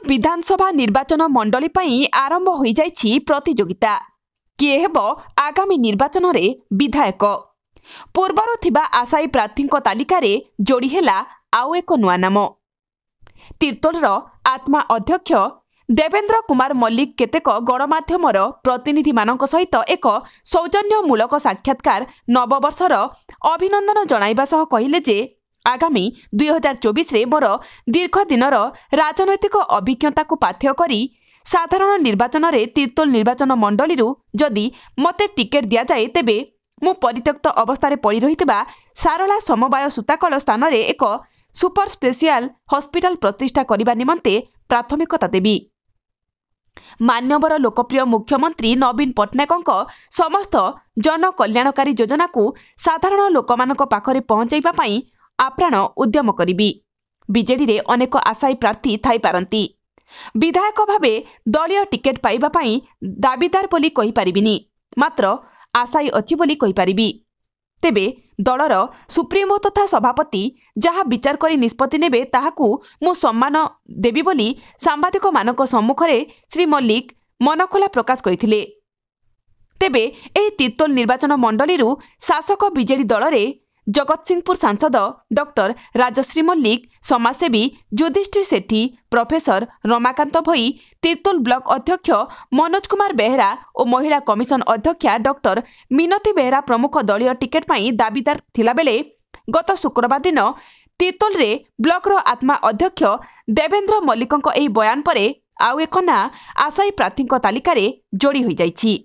विधानसभा निर्वाचन मंडली पई आरंभ हो जाइछि प्रतियोगिता। किए हेब आगामी निर्वाचन रे विधायक। पूर्वर थिबा आशायी प्रार्थी तालिका रे जोड़ी हेला आउ एक नुआ नाम। तीर्तोलर आत्मा अध्यक्ष देवेंद्र कुमार मल्लिक केतेक गणमाध्यमर प्रतिनिधि मानक सहित एक सौजन्यमूलक साक्षात्कार नववर्षर अभिनंदन जणाइबा सह कहिले जे आगामी 2024 रे मोर दीर्घ दिनर राजनैतिक अभिज्ञता को पाथ्य करी साधारण निर्वाचन रे तीर्तोल निर्वाचन मंडली जदि मते टिकेट दिया जाए तेबे मु परित्यक्त अवस्था रे पड़ी रहितबा सारला समवाय सूताकल स्थान रे एक सुपर स्पेशल हॉस्पिटल प्रतिष्ठा करने निमंते प्राथमिकता देबी। मान्यवर लोकप्रिय मुख्यमंत्री नवीन पट्टनायक समस्त जन कल्याणकारी योजना को साधारण लोकमानक पाखरे पहुंचाइबा पई आप्राण उद्यम करिबी। बीजेडी रे अनेक आशायी प्रार्थी थाई पारंती। विधायक भावे दलीय टिकेट पाइबा पई दाबीदार बोली कहि परिबिनी, मात्र आशायी अछि बोली कहि परिबी। तेबे दलर सुप्रीमो तथा सभापति जहाँ विचार करी निष्पत्ति नेबे ताहाकू मु सम्मान देबी बोली सांबादिक मानक सम्मुखरे श्री मल्लिक मनखोला प्रकाश करथिले। तेबे एही तीर्तोल निर्वाचन मंडली शासक बीजेडी दल रे जगतसिंहपुर सांसद डॉक्टर राजश्री मल्लिक, समाजसेवी युधिष्ठिर सेठी, प्रोफेसर रमाकांत भई, तीर्तोल ब्लॉक अध्यक्ष मनोज कुमार बेहरा और महिला कमिशन अध्यक्षा डॉक्टर मिनती बेहरा प्रमुख दलीय टिकेट पाई दाबीदार थिला बेले गत शुक्रवार दिन तीर्तोल रे ब्लॉक रो आत्मा अध्यक्ष देवेंद्र मल्लिकଙ୍କ एही बयान परे आउ एक ना आशायी प्रार्थी तालिका रे जोड़ी होई जाइछि।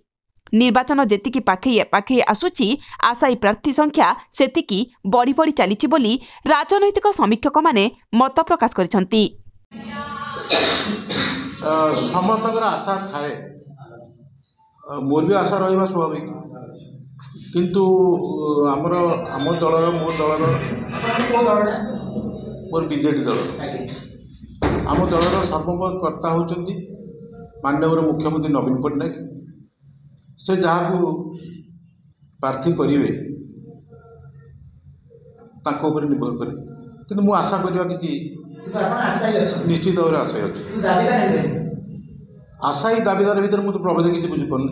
निर्वाचन जेतिकी पाखे आसुची आशायी प्रार्थी संख्या सेतिकी बढ़ी बढ़ी चली बोली राजनैतिक समीक्षक माने मत प्रकाश करिसंती। समस्तकर आशा थाए, मोर भी आशा रहिबा स्वाभाविक, किंतु आम दलर मो दलर मोर बीजेडी दल आम दलर सर्वकर्ता होचंती माननीय मुख्यमंत्री नवीन पट्टनायक। से जहाँ को प्रार्थी करेंगे निर्भर करे, किंतु मु आशा करवा कि निश्चित भाव आशा अच्छी आशायी दाबीदार भर मुझे प्रभेद किसी बुझीपारे।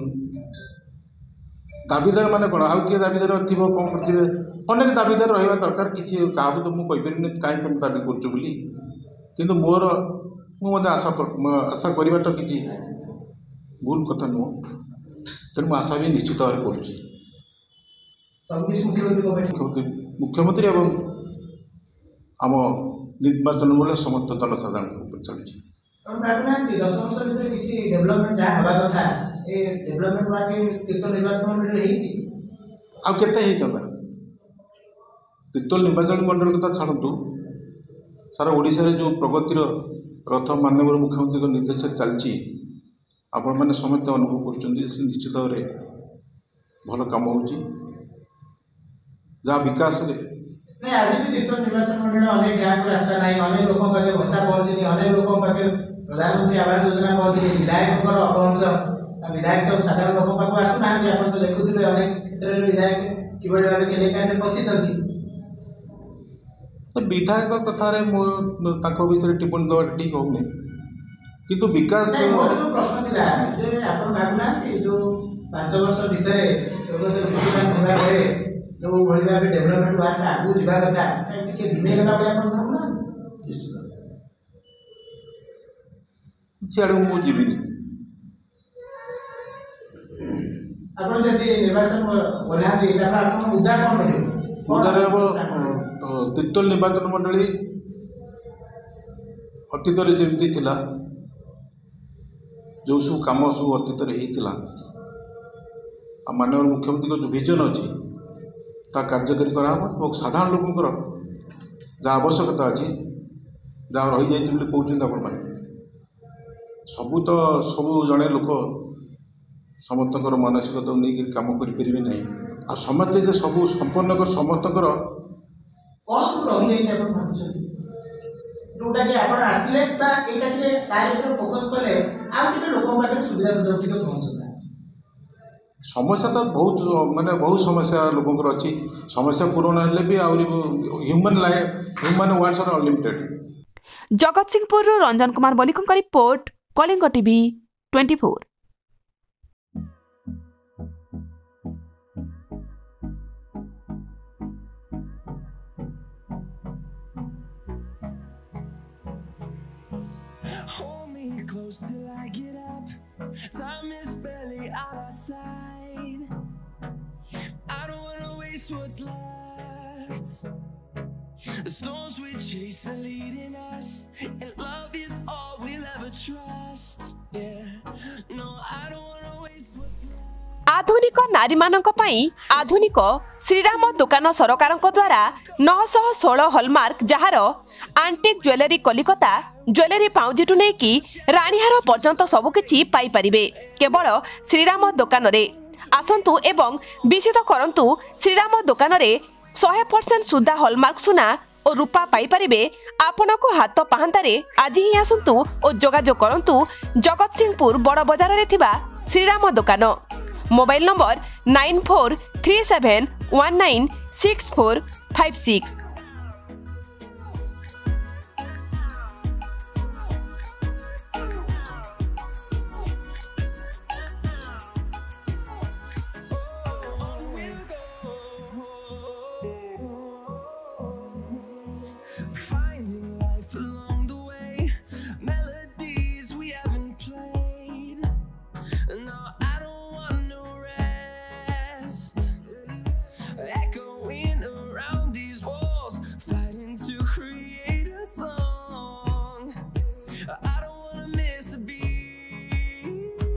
दाबीदार माने कौन आउ किए दाबीदार थी कौन करेंगे अनेक दाबीदार रहा दरकार कि क्या तो मुझे कहींपारे कहीं तुम दाबी करुँ किंतु मोर मुझे आशा करवाटा कि भूल कथा नुह। तेणु आशा भी निश्चित भाव मुख्यमंत्री एवं आम निर्वाचन बेले समस्त दल साधारण चलती तीर्तोल निर्वाचन मंडल कथा छाड़ू सारा ओडिशा जो प्रगतिर रथ माननीय मुख्यमंत्री निर्देश चलती आपण मैंने समस्त अनुभव कर निश्चित भाव भल कम हो जहाँ विकास आज भी तीर्तोल निर्वाचन मंडल अनेक गाँव को रास्ता ना अनेक लोक भत्ता पहुँचनी अनेक लोक प्रधानमंत्री आवास योजना पहुँचनी विधायक अपहंस विधायक तो साधारण लोक पाक आसुना आप तो देखुए अनेक क्षेत्र में विधायक किभली भाव केलेकान पशिंट विधायक कथार विषय टिप्पणी देवा ठीक होनी किंतु विकास प्रश्न थिला जे आपण भावना जो 5 वर्ष भितर सेवा करे जो भली भाव डेवलपमेंट वर्क आगु जीवा कथा टिके धीमे गला बले आपण भावना सियाडू मु जीविनी आपण जदि निर्वाचन बोला दे ता आपण मुद्दा कोन बने मुद्दा रे तीर्तोल निर्वाचन मंडली अतीत रे जेमती थिला जो सब कम सब अतीत होता माननीय मुख्यमंत्री जो विजन अच्छी कार्यकारी करा और साधारण लोकंर जहाँ आवश्यकता अच्छी जहाँ रही जाइए कहते आपण मैंने सबू तो सबू जड़े लोक समस्त मानसिकता नहीं कम करें ना आ समस्ते जे सब संपन्न कर समस्त जोटा कि आपण आसिले बा एटा के तारे फोकस कले आ के लोक पाखे सुविधा सुयोग टिके पहुंचला। समस्या तो बहुत माने बहुत समस्या लोकंर अच्छी समस्या पूरण हेले भी आउरी human life human wards are unlimited. Jagatsinghpur Ranjan Kumar Mallik report Kalinga TV 24। Hold me close till I get up. Time is barely on our side. I don't wanna waste what's left. The storms we chase are leading us, and love is all we'll ever trust. Yeah, no, I don't wanna waste what's left. आधुनिक नारी मानक पई आधुनिक श्रीराम दुकान सरकार द्वारा 916 hallmark जहार आंटिक jewellery Kolkata jewellery पाउजिटू नहीं कि रानीहार पर्यंत सबकिछि पाई परिबे केवल श्रीराम दुकान रे आसंतु एवं विजित करंतु श्रीराम दुकान रे 100% सुधा हॉलमार्क सुना और रूपा पाई परिबे आपण को हाथ पाहांतारे आज ही आसंतु और जोगाजोग करंतु जगतसिंहपुर बड़ बाजार रे थिबा श्रीराम दुकान। Mobile number 9437196456।